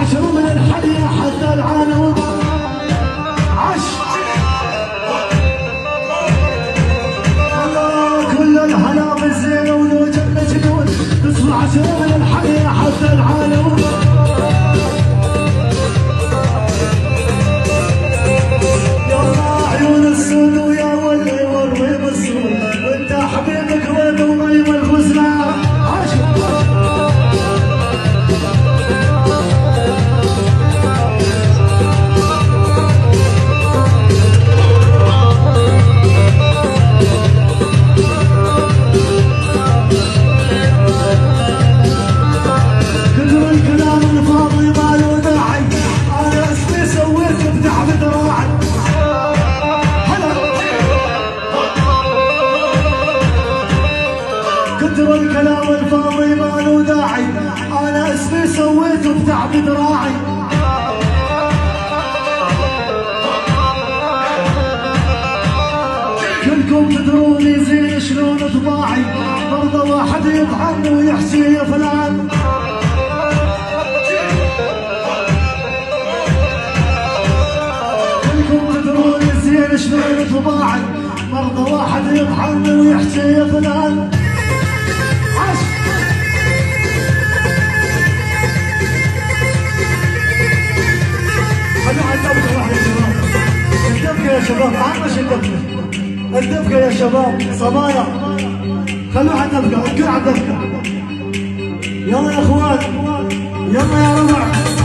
عشر من الحياة حتى العالم عش كل الهلا بالزين ولو جنة جنون تصل عشر من الحياة حتى العالم يا الله عيون السود ويا ولي والريب السود وانت حبيبك وين وضيم الغزلان كتر الكلام الفاضي ما له داعي انا اسمي سويته بتعب ذراعي كلكم تدروني زين شلون طباعي برضه واحد يطعني ويحكي يا فلان كلكم تدروني زين شلون طباعي برضه واحد يطعني ويحكي يا فلان الدبكة يا شباب عمش الدبكة الدبكة يا شباب صبايا خلوها الدبكة الكل على الدبكة يلا يا اخوان يلا يا ربع